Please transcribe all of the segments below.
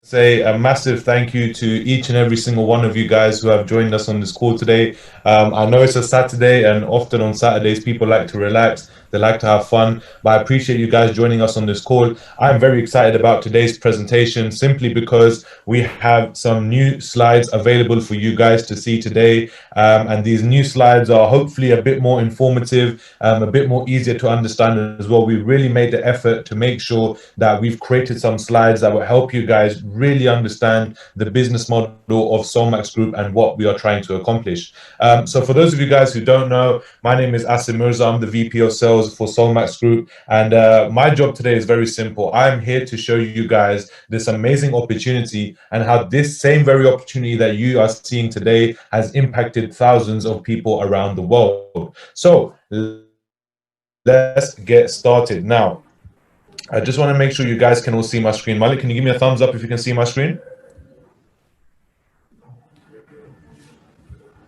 say a massive thank you to each and every single one of you guys who have joined us on this call today. I know it's a Saturday, and often on Saturdays people like to relax, they like to have fun, but I appreciate you guys joining us on this call. I'm very excited about today's presentation simply because we have some new slides available for you guys to see today, and these new slides are hopefully a bit more informative, a bit more easier to understand as well. We really made the effort to make sure that we've created some slides that will help you guys really understand the business model of SOLMAX Group and what we are trying to accomplish. So for those of you guys who don't know, my name is Asim Mirza. I'm the VP of Sales for SOLMAX Group, and my job today is very simple. I'm here to show you guys this amazing opportunity and how this same very opportunity that you are seeing today has impacted thousands of people around the world. So let's get started now. I just want to make sure you guys can all see my screen. Malik, can you give me a thumbs up if you can see my screen?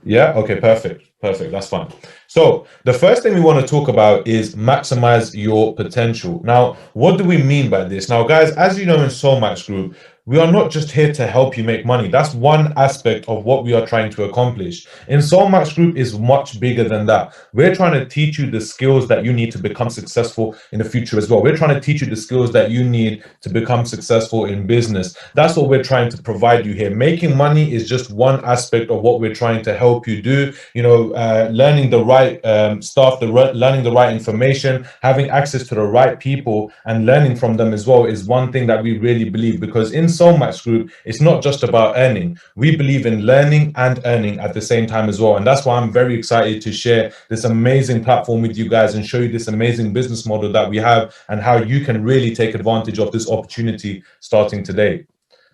Yeah, okay, perfect. Perfect, that's fine. So the first thing we want to talk about is maximize your potential. Now, what do we mean by this? Now, guys, as you know, in SOLMAX Group, we are not just here to help you make money. That's one aspect of what we are trying to accomplish. In SOLMAX Group is much bigger than that. We're trying to teach you the skills that you need to become successful in the future as well. We're trying to teach you the skills that you need to become successful in business. That's what we're trying to provide you here. Making money is just one aspect of what we're trying to help you do. You know, learning the right stuff, learning the right information, having access to the right people and learning from them as well is one thing that we really believe, because in SOLMAX Group, it's not just about earning. We believe in learning and earning at the same time as well. And that's why I'm very excited to share this amazing platform with you guys and show you this amazing business model that we have and how you can really take advantage of this opportunity starting today.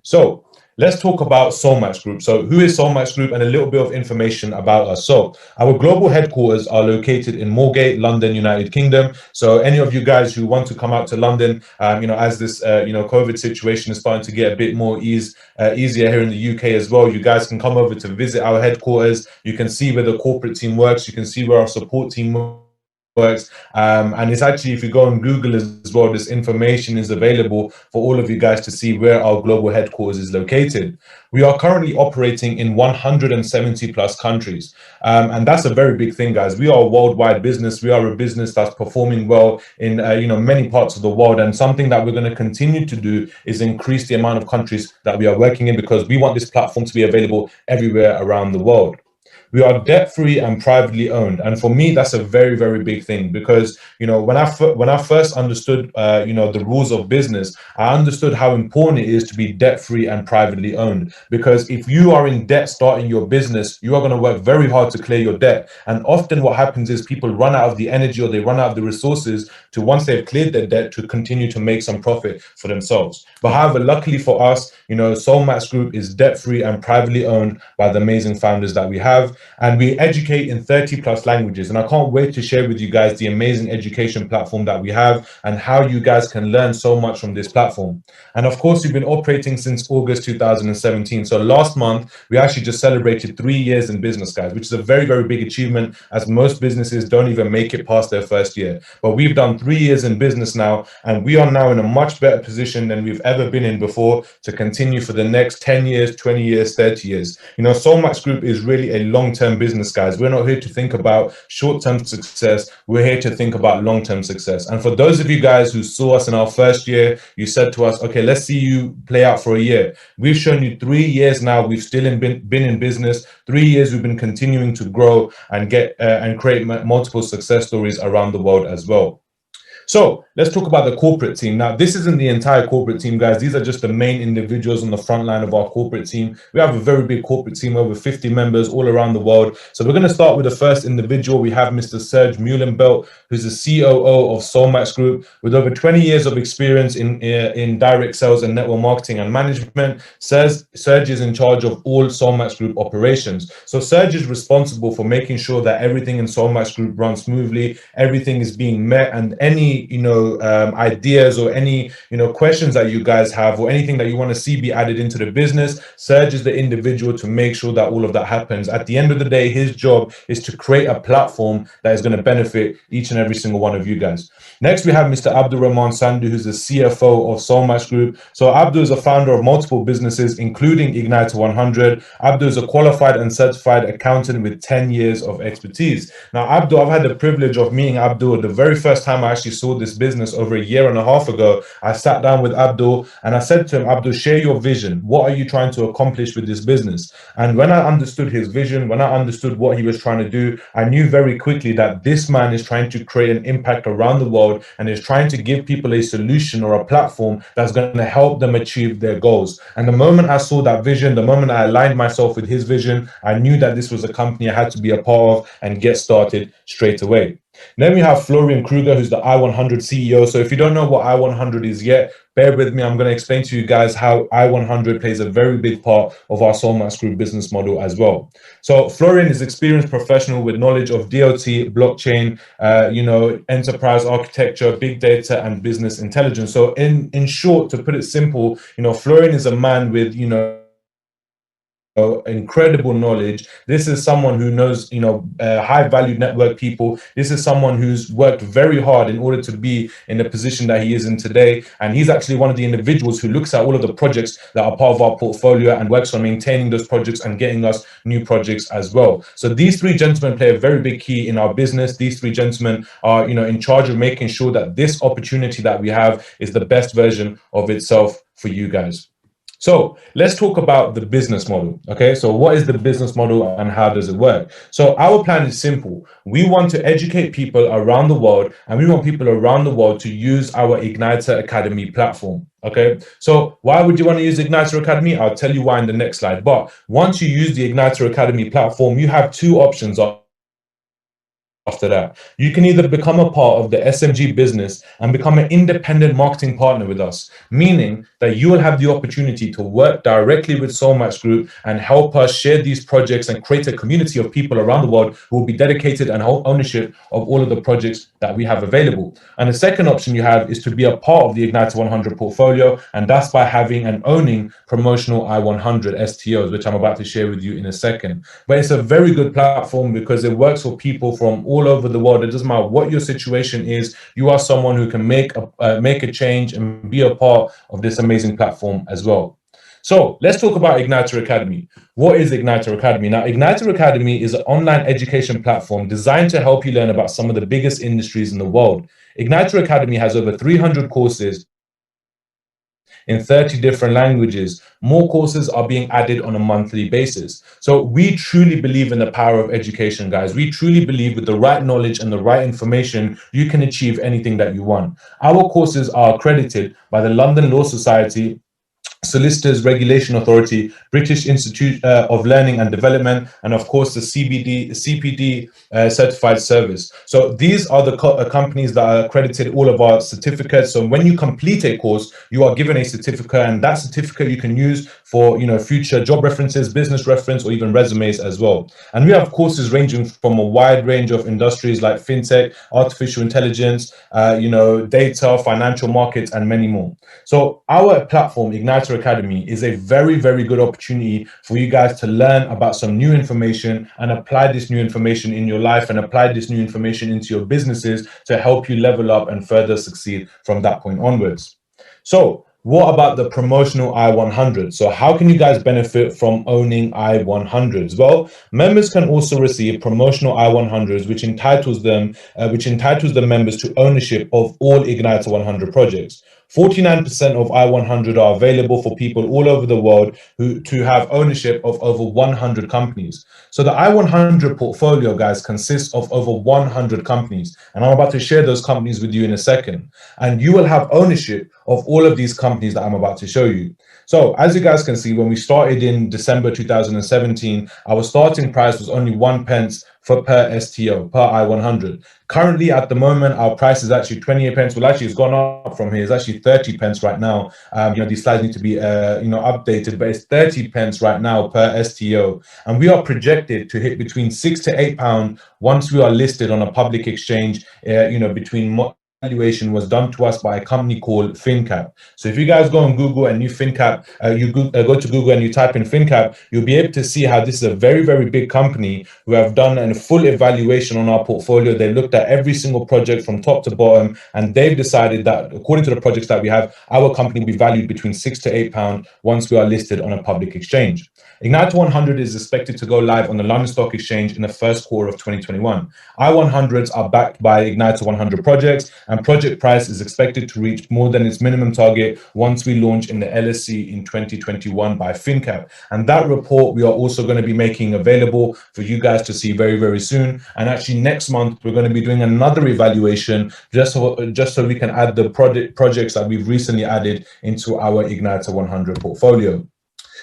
So let's talk about SOLMAX Group. So who is SOLMAX Group, and a little bit of information about us. So our global headquarters are located in Moorgate, London, United Kingdom. So any of you guys who want to come out to London, you know, as this COVID situation is starting to get a bit more easier here in the UK as well, you guys can come over to visit our headquarters. You can see where the corporate team works. You can see where our support team works, and it's actually, if you go on Google as well, this information is available for all of you guys to see where our global headquarters is located. We are currently operating in 170 plus countries, and that's a very big thing, guys. We are a worldwide business. We are a business that's performing well in many parts of the world, and something that we're going to continue to do is increase the amount of countries that we are working in, because we want this platform to be available everywhere around the world. We are debt-free and privately owned, and for me, that's a very, very big thing, because when I first understood the rules of business, I understood how important it is to be debt-free and privately owned. Because if you are in debt starting your business, you are going to work very hard to clear your debt, and often what happens is people run out of the energy, or they run out of the resources to, once they've cleared their debt, to continue to make some profit for themselves. But however, luckily for us, SOLMAX Group is debt-free and privately owned by the amazing founders that we have. And we educate in 30 plus languages. And I can't wait to share with you guys the amazing education platform that we have and how you guys can learn so much from this platform. And of course, we've been operating since August 2017. So last month, we actually just celebrated 3 years in business, guys, which is a very, very big achievement, as most businesses don't even make it past their first year. But we've done 3 years in business now, and we are now in a much better position than we've ever been in before to continue for the next 10 years, 20 years, 30 years. SOLMAX Group is really a long-term business, guys. We're not here to think about short-term success. We're here to think about long-term success. And for those of you guys who saw us in our first year, you said to us, okay, let's see you play out for a year. We've shown you 3 years now. We've still been in business. 3 years we've been continuing to grow and get and create multiple success stories around the world as well. So let's talk about the corporate team. Now, this isn't the entire corporate team, guys. These are just the main individuals on the front line of our corporate team. We have a very big corporate team, over 50 members all around the world. So we're going to start with the first individual. We have Mr. Serge Muhlenbelt, who's the COO of SOLMAX Group, with over 20 years of experience in direct sales and network marketing and management. Serge is in charge of all SOLMAX Group operations. So Serge is responsible for making sure that everything in SOLMAX Group runs smoothly, everything is being met, and any any, ideas or any, questions that you guys have, or anything that you want to see be added into the business, Serge is the individual to make sure that all of that happens. At the end of the day, his job is to create a platform that is going to benefit each and every single one of you guys. Next, we have Mr. Abdul Rahman Sandhu, who's the CFO of SOLMAX Group. So Abdul is a founder of multiple businesses, including Igniter100. Abdul is a qualified and certified accountant with 10 years of expertise. Now, Abdul, I've had the privilege of meeting Abdul the very first time I actually saw this business over a year and a half ago. I sat down with Abdul and I said to him, Abdul, share your vision. What are you trying to accomplish with this business? And when I understood his vision, when I understood what he was trying to do, I knew very quickly that this man is trying to create an impact around the world and is trying to give people a solution or a platform that's going to help them achieve their goals. And the moment I saw that vision, the moment I aligned myself with his vision, I knew that this was a company I had to be a part of and get started straight away. Then we have Florian Kruger, who's the I100 CEO. So if you don't know what I100 is yet, bear with me. I'm going to explain to you guys how I100 plays a very big part of our SOLMAX Group business model as well. So Florian is an experienced professional with knowledge of DLT, blockchain, enterprise architecture, big data, and business intelligence. So in short, to put it simple, Florian is a man with, incredible knowledge. This is someone who knows, high value network people. This is someone who's worked very hard in order to be in the position that he is in today. And he's actually one of the individuals who looks at all of the projects that are part of our portfolio and works on maintaining those projects and getting us new projects as well. So these three gentlemen play a very big key in our business. These three gentlemen are, in charge of making sure that this opportunity that we have is the best version of itself for you guys. So let's talk about the business model. Okay, so what is the business model and how does it work? So our plan is simple. We want to educate people around the world, and we want people around the world to use our Igniter Academy platform. Okay, so why would you want to use Igniter Academy? I'll tell you why in the next slide. But once you use the Igniter Academy platform, you have two options after that. You can either become a part of the SMG business and become an independent marketing partner with us, meaning that you will have the opportunity to work directly with SOLMAX Group and help us share these projects and create a community of people around the world who will be dedicated and hold ownership of all of the projects that we have available. And the second option you have is to be a part of the Igniter100 portfolio, and that's by having and owning promotional I100 STOs, which I'm about to share with you in a second. But it's a very good platform because it works for people from all over the world. It doesn't matter what your situation is. You are someone who can make a change and be a part of this amazing platform as well. So let's talk about Igniter Academy. What is Igniter Academy? Now, Igniter Academy is an online education platform designed to help you learn about some of the biggest industries in the world. Igniter Academy has over 300 courses in 30 different languages. More courses are being added on a monthly basis. So we truly believe in the power of education, guys. We truly believe with the right knowledge and the right information, you can achieve anything that you want. Our courses are accredited by the London Law Society, Solicitors Regulation Authority, British Institute of Learning and Development, and of course the CPD certified service. So these are the companies that are accredited all of our certificates. So when you complete a course, you are given a certificate, and that certificate you can use for future job references, business reference, or even resumes as well. And we have courses ranging from a wide range of industries like fintech, artificial intelligence, data, financial markets, and many more. So our platform, Igniter Academy, is a very, very good opportunity for you guys to learn about some new information and apply this new information in your life and apply this new information into your businesses to help you level up and further succeed from that point onwards. So what about the promotional I100? So how can you guys benefit from owning I100s? Well, members can also receive promotional I100s, which entitles the members to ownership of all Igniter100 projects. 49% of I100 are available for people all over the world to have ownership of over 100 companies. So the I100 portfolio, guys, consists of over 100 companies. And I'm about to share those companies with you in a second. And you will have ownership of all of these companies that I'm about to show you. So as you guys can see, when we started in December 2017, our starting price was only 1 pence per STO, per I100. Currently, at the moment, our price is actually 28 pence. Well, actually, it's gone up from here. It's actually 30 pence right now. These slides need to be, updated, but it's 30 pence right now per STO. And we are projected to hit between £6 to £8 once we are listed on a public exchange, between evaluation was done to us by a company called FinCap. So if you guys go on Google and you FinCap, go to Google and you type in FinCap, you'll be able to see how this is a very, very big company who have done a full evaluation on our portfolio. They looked at every single project from top to bottom, and they've decided that according to the projects that we have, our company will be valued between £6 to £8 once we are listed on a public exchange. Igniter100 is expected to go live on the London Stock Exchange in the first quarter of 2021. I100s are backed by Igniter100 projects, and project price is expected to reach more than its minimum target once we launch in the LSE in 2021 by FinCap. And that report we are also going to be making available for you guys to see very, very soon. And actually next month, we're going to be doing another evaluation just so we can add the projects that we've recently added into our Igniter100 portfolio.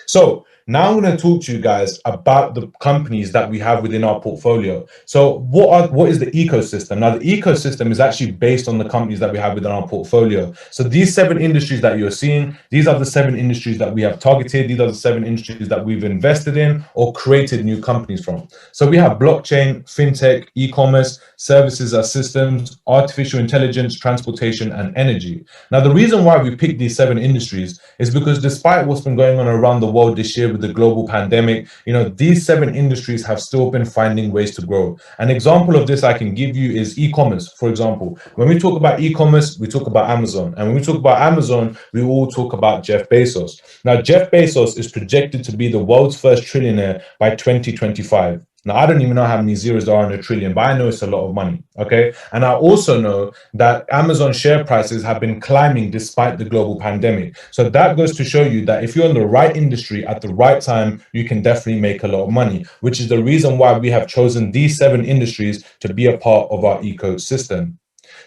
So now I'm going to talk to you guys about the companies that we have within our portfolio. So what is the ecosystem? Now, the ecosystem is actually based on the companies that we have within our portfolio. So these 7 industries that you're seeing, these are the 7 industries that we have targeted. These are the 7 industries that we've invested in or created new companies from. So we have blockchain, fintech, e-commerce, services as systems, artificial intelligence, transportation, and energy. Now, the reason why we picked these 7 industries is because despite what's been going on around the world this year with the global pandemic, these 7 industries have still been finding ways to grow. An example of this I can give you is e-commerce. For example, when we talk about e-commerce, we talk about Amazon. And when we talk about Amazon, we all talk about Jeff Bezos. Now, Jeff Bezos is projected to be the world's first trillionaire by 2025. Now, I don't even know how many zeros there are in a trillion, but I know it's a lot of money, okay? And I also know that Amazon share prices have been climbing despite the global pandemic. So that goes to show you that if you're in the right industry at the right time, you can definitely make a lot of money, which is the reason why we have chosen these 7 industries to be a part of our ecosystem.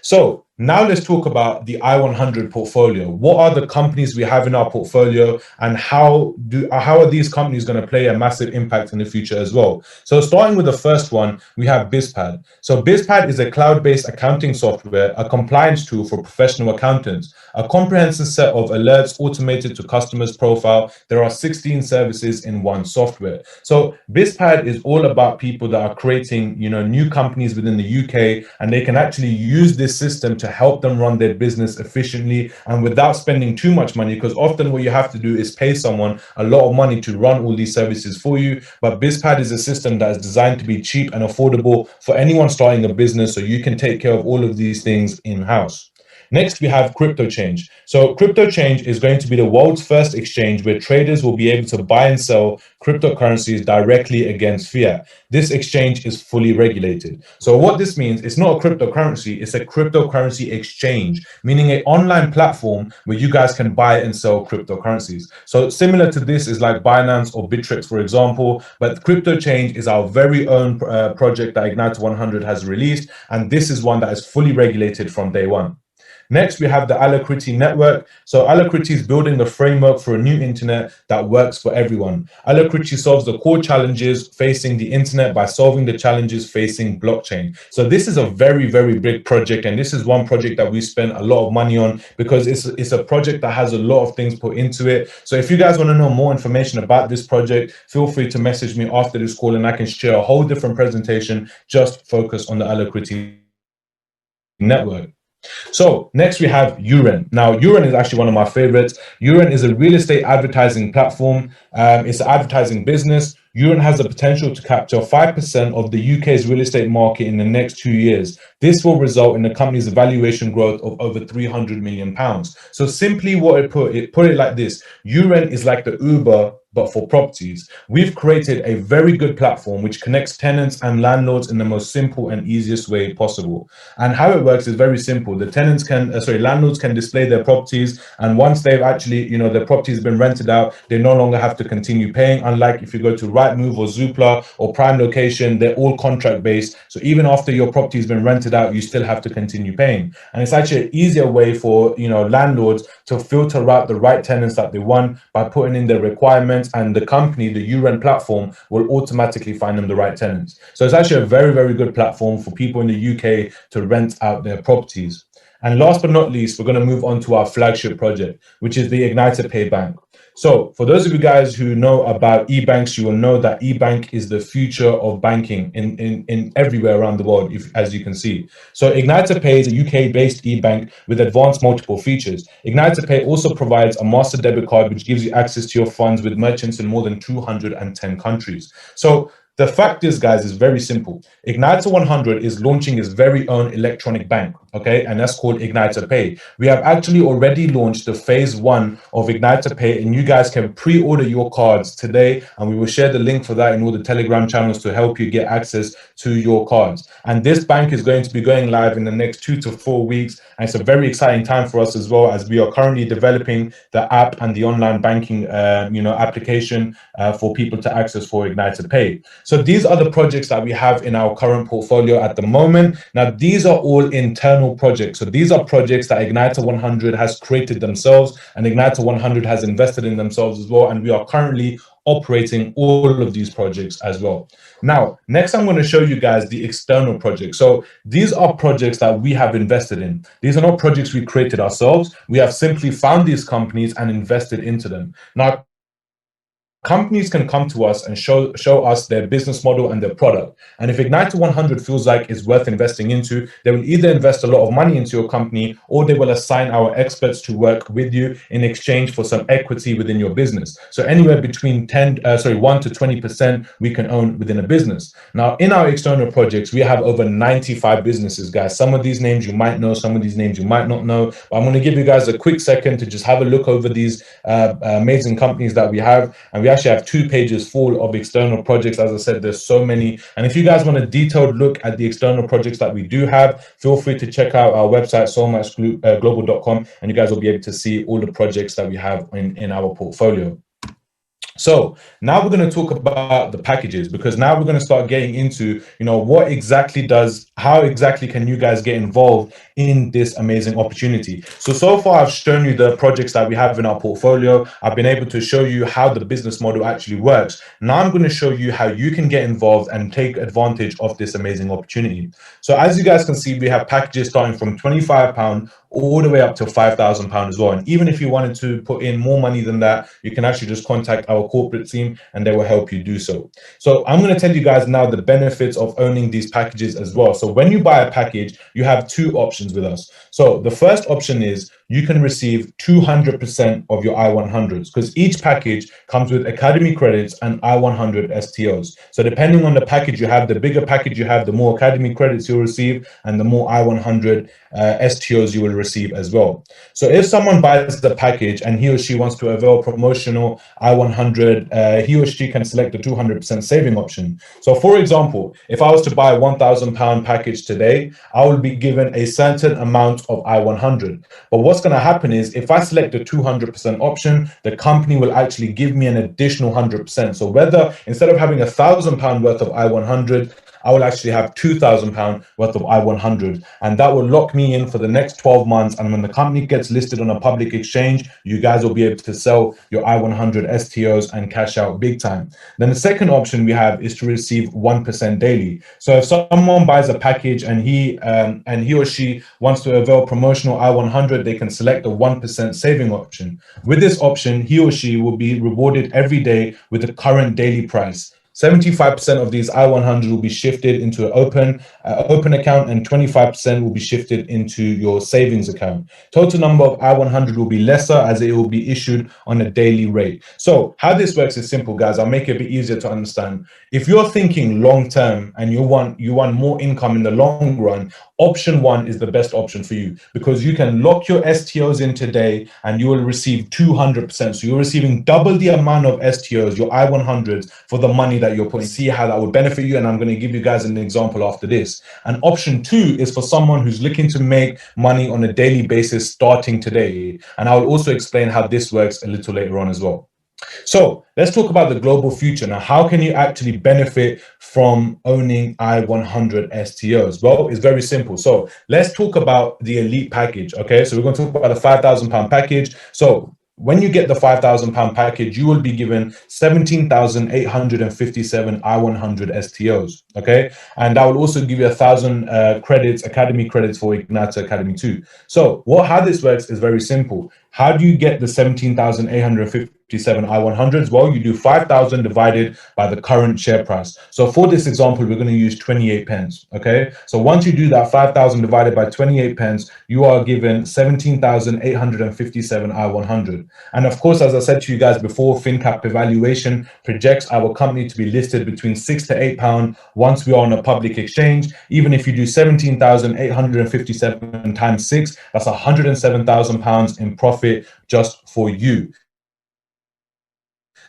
So now let's talk about the I100 portfolio. What are the companies we have in our portfolio, and how are these companies going to play a massive impact in the future as well? So starting with the first one, we have BizPad. So BizPad is a cloud-based accounting software, a compliance tool for professional accountants, a comprehensive set of alerts automated to customers' profile. There are 16 services in one software. So BizPad is all about people that are creating, new companies within the UK, and they can actually use this system to help them run their business efficiently and without spending too much money, because often what you have to do is pay someone a lot of money to run all these services for you. But BizPad is a system that is designed to be cheap and affordable for anyone starting a business, so you can take care of all of these things in-house. Next, we have CryptoChange. So CryptoChange is going to be the world's first exchange where traders will be able to buy and sell cryptocurrencies directly against fiat. This exchange is fully regulated. So what this means, it's not a cryptocurrency, it's a cryptocurrency exchange, meaning an online platform where you guys can buy and sell cryptocurrencies. So similar to this is like Binance or Bittrex, for example, but CryptoChange is our very own project that Igniter100 has released, and this is one that is fully regulated from day one. Next, we have the Alacrity network. So Alacrity is building the framework for a new internet that works for everyone. Alacrity solves the core challenges facing the internet by solving the challenges facing blockchain. So this is a very, very big project, and this is one project that we spent a lot of money on because it's a project that has a lot of things put into it. So if you guys want to know more information about this project, feel free to message me after this call, and I can share a whole different presentation just focused on the Alacrity network. So next we have Uren. Now Uren is actually one of my favorites. Uren is a real estate advertising platform. It's an advertising business. Uren has the potential to capture 5% of the UK's real estate market in the next 2 years. This will result in the company's valuation growth of over £300 million. So simply what it put it like this: Uren is like the Uber, but for properties. We've created a very good platform which connects tenants and landlords in the most simple and easiest way possible. And how it works is very simple. The landlords can display their properties, and once they've actually, their property has been rented out, they no longer have to continue paying. Unlike if you go to Rightmove or Zoopla or Prime Location, they're all contract based. So even after your property has been rented out, you still have to continue paying. And it's actually an easier way for, landlords to filter out the right tenants that they want by putting in their requirements, and the company, the Uren platform, will automatically find them the right tenants. So it's actually a very, very good platform for people in the UK to rent out their properties. And last but not least, we're going to move on to our flagship project, which is the Igniter Pay Bank. So for those of you guys who know about e-banks, you will know that e-bank is the future of banking in everywhere around the world, as you can see. So Igniter Pay is a UK-based e-bank with advanced multiple features. Igniter Pay also provides a master debit card, which gives you access to your funds with merchants in more than 210 countries. So the fact is, guys, is very simple. Igniter100 is launching its very own electronic bank, okay? And that's called Igniter Pay. We have actually already launched the phase 1 of Igniter Pay, and you guys can pre-order your cards today, and we will share the link for that in all the Telegram channels to help you get access to your cards. And this bank is going to be going live in the next 2 to 4 weeks, and it's a very exciting time for us as well, as we are currently developing the app and the online banking application for people to access for Igniter Pay. So these are the projects that we have in our current portfolio at the moment. Now, these are all internal projects. So these are projects that Igniter100 has created themselves, and Igniter100 has invested in themselves as well. And we are currently operating all of these projects as well. Now, next, I'm going to show you guys the external projects. So these are projects that we have invested in. These are not projects we created ourselves. We have simply found these companies and invested into them. Now, companies can come to us and show us their business model and their product. And if Igniter100 feels like it's worth investing into, they will either invest a lot of money into your company, or they will assign our experts to work with you in exchange for some equity within your business. So anywhere between 1 to 20% we can own within a business. Now, in our external projects, we have over 95 businesses, guys. Some of these names you might know, some of these names you might not know. But I'm going to give you guys a quick second to just have a look over these amazing companies that we have. And we actually have 2 pages full of external projects. As I said, there's so many. And if you guys want a detailed look at the external projects that we do have, feel free to check out our website, solmaxglobal.com, and you guys will be able to see all the projects that we have in our portfolio. So now we're going to talk about the packages, because now we're going to start getting into, how exactly can you guys get involved in this amazing opportunity. So far I've shown you the projects that we have in our portfolio. I've been able to show you how the business model actually works. Now I'm going to show you how you can get involved and take advantage of this amazing opportunity. So as you guys can see, we have packages starting from £25 all the way up to £5,000 as well. And even if you wanted to put in more money than that, you can actually just contact our corporate team and they will help you do so. So I'm going to tell you guys now the benefits of owning these packages as well. So when you buy a package, you have 2 options with us. So the first option is you can receive 200% of your I-100s, because each package comes with Academy credits and I-100 STOs. So depending on the package you have, the bigger package you have, the more Academy credits you'll receive and the more I-100 STOs you will receive as well. So if someone buys the package and he or she wants to avail promotional I-100, he or she can select the 200% saving option. So for example, if I was to buy a £1,000 package today, I will be given a certain amount of I-100. But what's going to happen is if I select the 200% option, the company will actually give me an additional 100%. So whether instead of having £1,000 worth of I-100, I will actually have £2,000 worth of I-100, and that will lock me in for the next 12 months. And when the company gets listed on a public exchange, you guys will be able to sell your I-100 STOs and cash out big time. Then the second option we have is to receive 1% daily. So if someone buys a package and he or she wants to avail promotional I-100, they can select the 1% saving option. With this option, he or she will be rewarded every day with the current daily price. 75% of these I-100 will be shifted into an open account, and 25% will be shifted into your savings account. Total number of I-100 will be lesser as it will be issued on a daily rate. So how this works is simple, guys. I'll make it a bit easier to understand. If you're thinking long term and you want more income in the long run, option 1 is the best option for you, because you can lock your STOs in today and you will receive 200%. So you're receiving double the amount of STOs, your I-100s, for the money that you're putting. See how that would benefit you, and I'm going to give you guys an example after this. And option 2 is for someone who's looking to make money on a daily basis starting today, and I will also explain how this works a little later on as well. So let's talk about the global future. Now, how can you actually benefit from owning I-100 STOs? Well, it's very simple. So let's talk about the elite package. Okay, so we're going to talk about the £5,000 package. So when you get the £5,000 package, you will be given 17,857 I100 STOs, okay? And that will also give you 1,000 credits, academy credits for Igniter Academy 2. So how this works is very simple. How do you get the 17,857 I100s? Well, you do 5,000 divided by the current share price. So for this example, we're going to use 28 pence, okay? So once you do that 5,000 divided by 28 pence, you are given 17,857 I100. And of course, as I said to you guys before, FinCap evaluation projects our company to be listed between £6 to £8 once we are on a public exchange. Even if you do 17,857 times 6, that's £107,000 in profit just for you.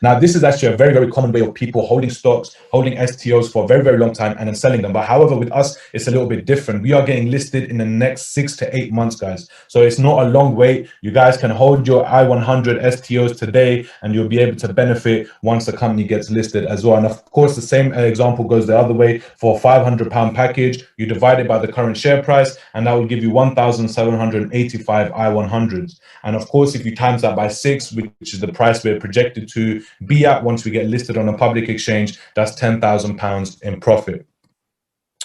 Now, this is actually a very, very common way of people holding stocks, holding STOs for a very, very long time and then selling them. But however, with us, it's a little bit different. We are getting listed in the next 6 to 8 months, guys. So it's not a long wait. You guys can hold your I100 STOs today and you'll be able to benefit once the company gets listed as well. And of course, the same example goes the other way. For a £500 package, you divide it by the current share price and that will give you 1,785 I100s. And of course, if you times that by 6, which is the price we're projected to be at once we get listed on a public exchange, that's £10,000 in profit.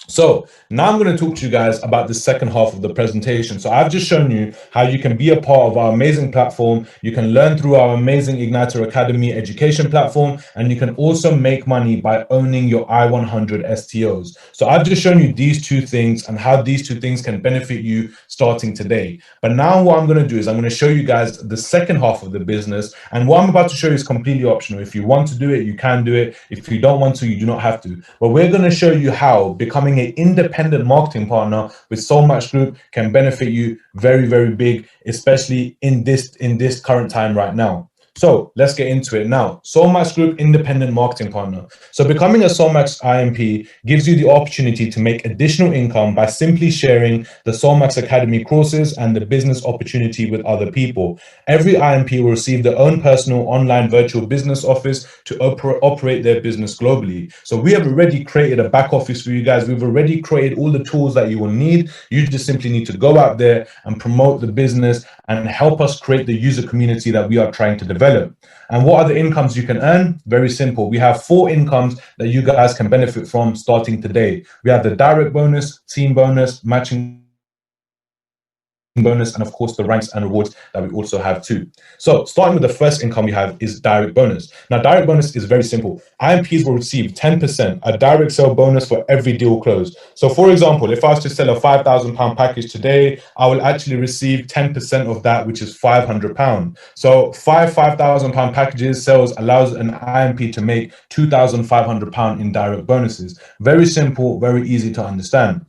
So now I'm going to talk to you guys about the second half of the presentation. So I've just shown you how you can be a part of our amazing platform. You can learn through our amazing Igniter Academy education platform, and you can also make money by owning your I100 STOs. So I've just shown you these two things and how these two things can benefit you starting today. But now what I'm going to do is I'm going to show you guys the second half of the business. And what I'm about to show you is completely optional. If you want to do it, you can do it. If you don't want to, you do not have to. But we're going to show you how becoming an independent marketing partner with SOLMAX Group can benefit you very, very big, especially in this current time right now. So let's get into it now. SOLMAX Group Independent Marketing Partner. So becoming a SOLMAX IMP gives you the opportunity to make additional income by simply sharing the SOLMAX Academy courses and the business opportunity with other people. Every IMP will receive their own personal online virtual business office to operate their business globally. So we have already created a back office for you guys. We've already created all the tools that you will need. You just simply need to go out there and promote the business and help us create the user community that we are trying to develop. And what are the incomes you can earn? Very simple. We have 4 incomes that you guys can benefit from starting today. We have the direct bonus, team bonus, matching bonus, and of course the ranks and rewards that we also have too. So starting with the first income we have is direct bonus. Now direct bonus is very simple. IMPs will receive 10%, a direct sale bonus for every deal closed. So for example, if I was to sell a £5,000 package today, I will actually receive 10% of that, which is £500. So 5 £5,000 packages sales allows an IMP to make £2,500 in direct bonuses. Very simple, very easy to understand.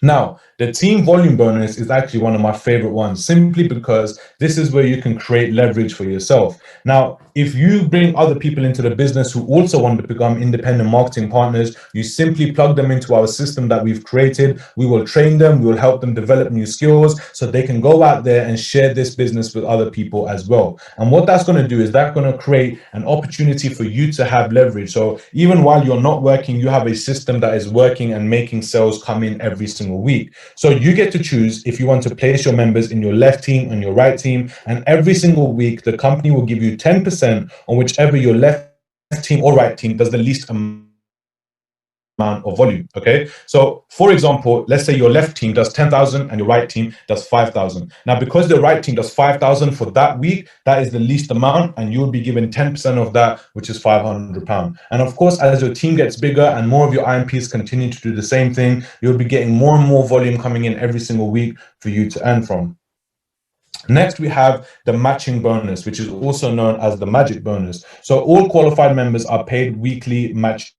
Now, the team volume bonus is actually one of my favorite ones, simply because this is where you can create leverage for yourself. Now, if you bring other people into the business who also want to become independent marketing partners, you simply plug them into our system that we've created. We will train them, we will help them develop new skills so they can go out there and share this business with other people as well. And what that's going to do is that's going to create an opportunity for you to have leverage. So even while you're not working, you have a system that is working and making sales come in every single week. So you get to choose if you want to place your members in your left team and your right team, and every single week the company will give you 10% on whichever your left team or right team does the least amount of volume. Okay, so for example, let's say your left team does 10,000 and your right team does 5,000. Now, because the right team does 5,000 for that week, that is the least amount, and you'll be given 10% of that, which is £500. And of course, as your team gets bigger and more of your IMPs continue to do the same thing, you'll be getting more and more volume coming in every single week for you to earn from. Next, we have the matching bonus, which is also known as the magic bonus. So all qualified members are paid weekly matching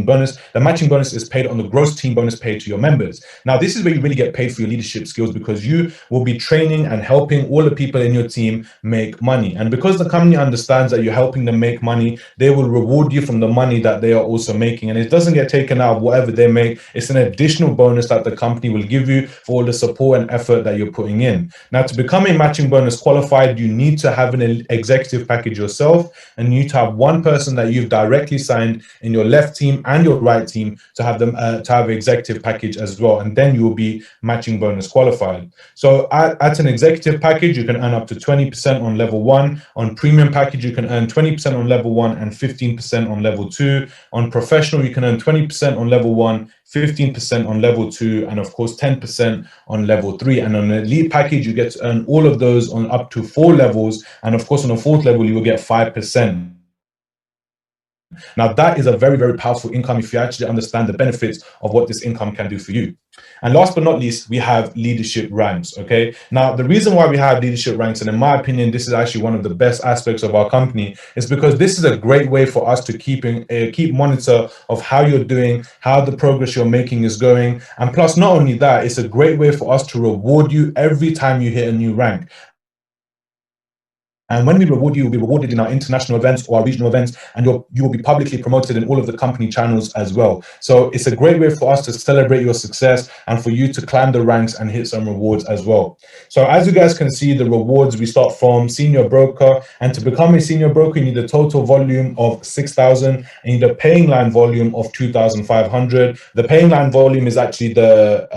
bonus. The matching bonus is paid on the gross team bonus paid to your members. Now, this is where you really get paid for your leadership skills, because you will be training and helping all the people in your team make money. And because the company understands that you're helping them make money, they will reward you from the money that they are also making. And it doesn't get taken out of whatever they make. It's an additional bonus that the company will give you for all the support and effort that you're putting in. Now, to become a matching bonus qualified, you need to have an executive package yourself, and you need to have one person that you've directly signed in your left team team and your right team to have them to have an executive package as well, and then you will be matching bonus qualified. So at an executive package, you can earn up to 20% on level 1. On premium package, you can earn 20% on level 1 and 15% on level 2. On professional, you can earn 20% on level 1, 15% on level 2, and of course 10% on level 3. And on an elite package, you get to earn all of those on up to 4 levels, and of course on a 4th level you will get 5%. Now that is a very, very powerful income if you actually understand the benefits of what this income can do for you. And last but not least, we have leadership ranks. Okay, now the reason why we have leadership ranks, and in my opinion this is actually one of the best aspects of our company, is because this is a great way for us to keep monitor of how you're doing, how the progress you're making is going. And plus, not only that, it's a great way for us to reward you every time you hit a new rank. And when we reward you, you'll be rewarded in our international events or our regional events, and you will be publicly promoted in all of the company channels as well. So it's a great way for us to celebrate your success and for you to climb the ranks and hit some rewards as well. So as you guys can see, the rewards, we start from senior broker, and to become a senior broker, you need a total volume of 6,000 and you need a paying line volume of 2,500. The paying line volume is actually the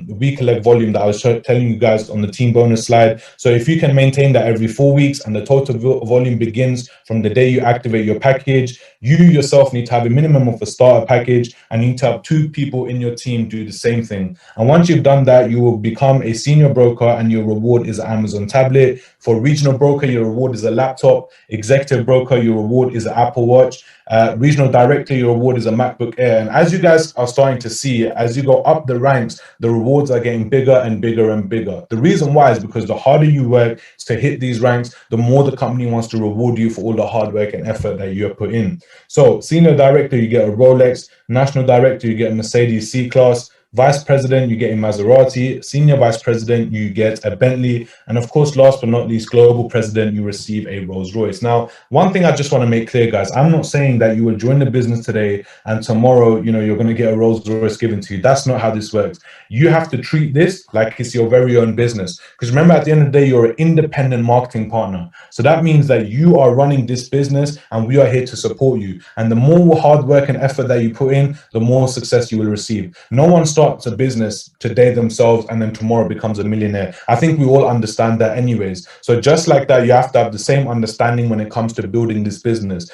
week leg volume that I was telling you guys on the team bonus slide. So if you can maintain that every 4 weeks, and the total volume begins from the day you activate your package, you yourself need to have a minimum of a starter package, and you need to have 2 people in your team do the same thing. And once you've done that, you will become a senior broker, and your reward is an Amazon tablet. For regional broker, your reward is a laptop. Executive broker, your reward is an Apple Watch. Regional director, your reward is a MacBook Air. And as you guys are starting to see, as you go up the ranks, the rewards are getting bigger and bigger and bigger. The reason why is because the harder you work to hit these ranks, the more the company wants to reward you for all the hard work and effort that you have put in. So senior director, you get a Rolex. National director, you get a Mercedes C-Class. Vice president, you get a Maserati. Senior vice president, you get a Bentley. And of course, last but not least, global president, you receive a Rolls Royce. Now, one thing I just want to make clear, guys, I'm not saying that you will join the business today and tomorrow, you're going to get a Rolls Royce given to you. That's not how this works. You have to treat this like it's your very own business. Because remember, at the end of the day, you're an independent marketing partner. So that means that you are running this business and we are here to support you. And the more hard work and effort that you put in, the more success you will receive. No one starts a business today themselves and then tomorrow becomes a millionaire. I think we all understand that anyways. So just like that, you have to have the same understanding when it comes to building this business.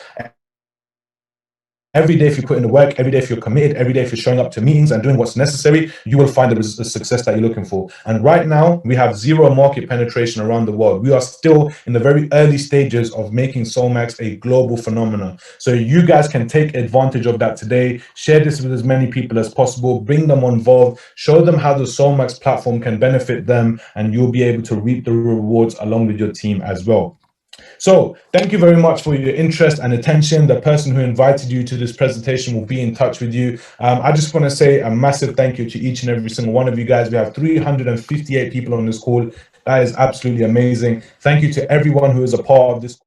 Every day, if you put in the work, every day, if you're committed, every day, if you're showing up to meetings and doing what's necessary, you will find the success that you're looking for. And right now, we have 0 market penetration around the world. We are still in the very early stages of making SOLMAX a global phenomenon. So you guys can take advantage of that today. Share this with as many people as possible. Bring them involved. Show them how the SOLMAX platform can benefit them, and you'll be able to reap the rewards along with your team as well. So thank you very much for your interest and attention. The person who invited you to this presentation will be in touch with you. I just want to say a massive thank you to each and every single one of you guys. We have 358 people on this call. That is absolutely amazing. Thank you to everyone who is a part of this.